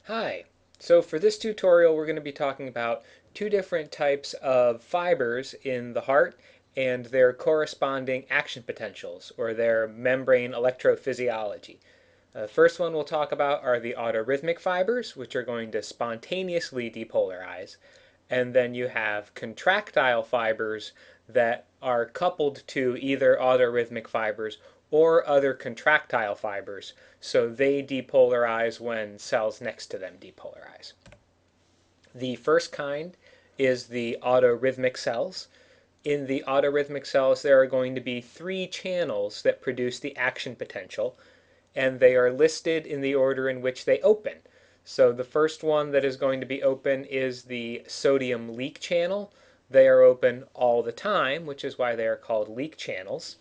Hi. So for this tutorial, we're going to be talking about two different types of fibers in the heart and their corresponding action potentials, or their membrane electrophysiology. The first one we'll talk about are the autorhythmic fibers, which are going to spontaneously depolarize. And then you have contractile fibers that are coupled to either autorhythmic fibers or other contractile fibers, so they depolarize when cells next to them depolarize. The first kind is the autorhythmic cells. In the autorhythmic cells, there are going to be three channels that produce the action potential, and they are listed in the order in which they open. So the first one that is going to be open is the sodium leak channel. They are open all the time, which is why they are called leak channels.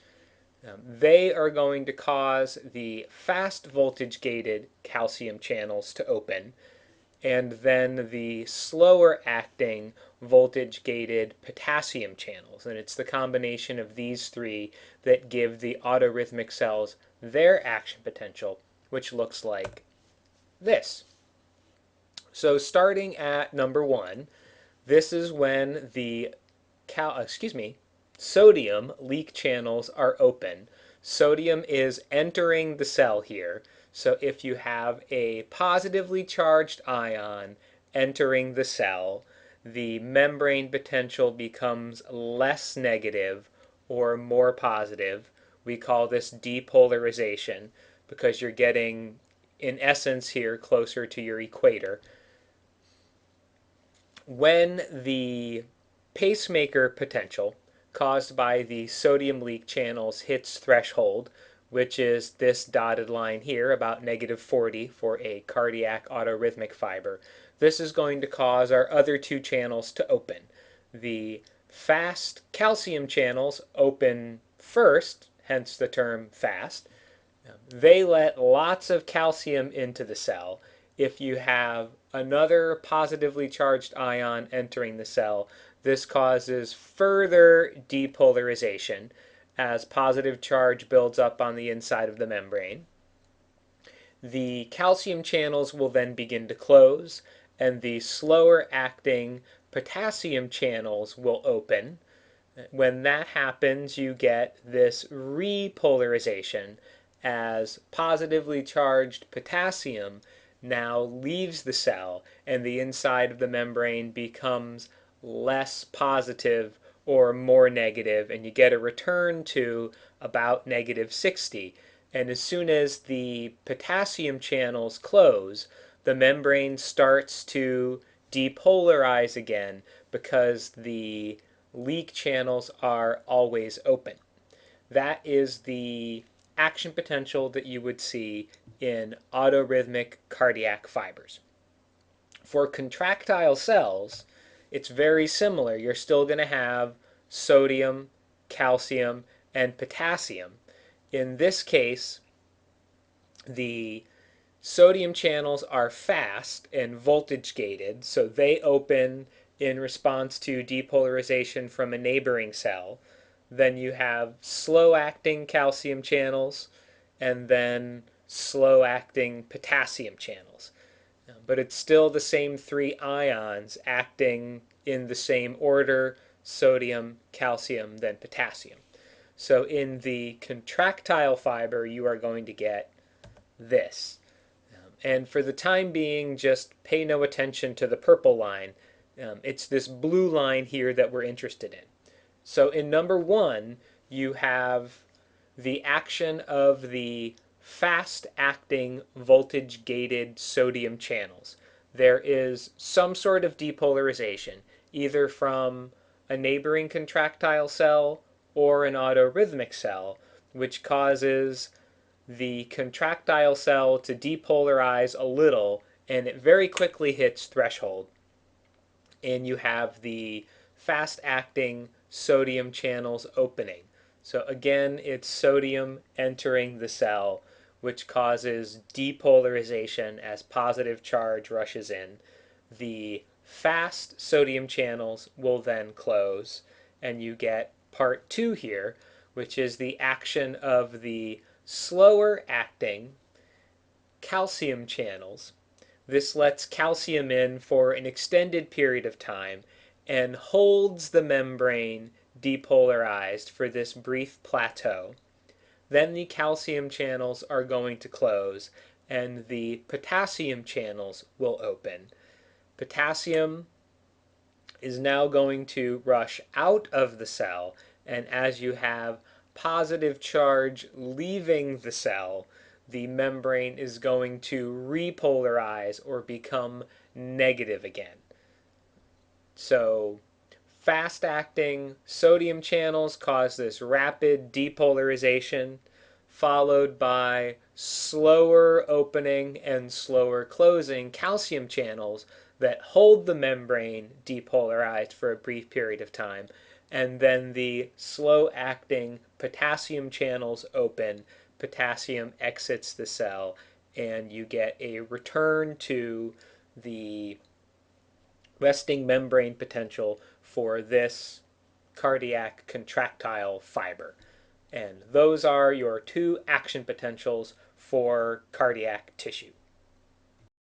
They are going to cause the fast voltage gated calcium channels to open, and then the slower acting voltage gated potassium channels. And it's the combination of these three that give the autorhythmic cells their action potential, which looks like this. So starting at number one, this is when the sodium leak channels are open. Sodium is entering the cell here. So if you have a positively charged ion entering the cell, the membrane potential becomes less negative or more positive. We call this depolarization because you're getting, in essence here, closer to your equator. When the pacemaker potential caused by the sodium leak channels hits threshold, which is this dotted line here, about -40 for a cardiac autorhythmic fiber, this is going to cause our other two channels to open. The fast calcium channels open first, hence the term fast. They let lots of calcium into the cell. If you have another positively charged ion entering the cell, this causes further depolarization as positive charge builds up on the inside of the membrane. The calcium channels will then begin to close, and the slower acting potassium channels will open. When that happens, you get this repolarization as positively charged potassium now leaves the cell and the inside of the membrane becomes less positive or more negative, and you get a return to about -60. And as soon as the potassium channels close, the membrane starts to depolarize again because the leak channels are always open. That is the action potential that you would see in autorhythmic cardiac fibers. For contractile cells, it's very similar. You're still going to have sodium, calcium, and potassium. In this case, the sodium channels are fast and voltage gated, so they open in response to depolarization from a neighboring cell. Then you have slow acting calcium channels and then slow acting potassium channels. But it's still the same three ions acting in the same order: sodium, calcium, then potassium. So in the contractile fiber, you are going to get this. And for the time being, just pay no attention to the purple line. It's this blue line here that we're interested in. So in number one, you have the action of the fast-acting voltage-gated sodium channels. There is some sort of depolarization, either from a neighboring contractile cell or an autorhythmic cell, which causes the contractile cell to depolarize a little, and it very quickly hits threshold. And you have the fast acting sodium channels opening. So again, it's sodium entering the cell, which causes depolarization as positive charge rushes in. The fast sodium channels will then close, and you get part two here, which is the action of the slower acting calcium channels. This lets calcium in for an extended period of time and holds the membrane depolarized for this brief plateau. Then the calcium channels are going to close and the potassium channels will open. Potassium is now going to rush out of the cell, and as you have positive charge leaving the cell, the membrane is going to repolarize or become negative again. So fast-acting sodium channels cause this rapid depolarization, followed by slower opening and slower closing calcium channels that hold the membrane depolarized for a brief period of time, and then the slow-acting potassium channels open, potassium exits the cell, and you get a return to the resting membrane potential for this cardiac contractile fiber. And those are your two action potentials for cardiac tissue.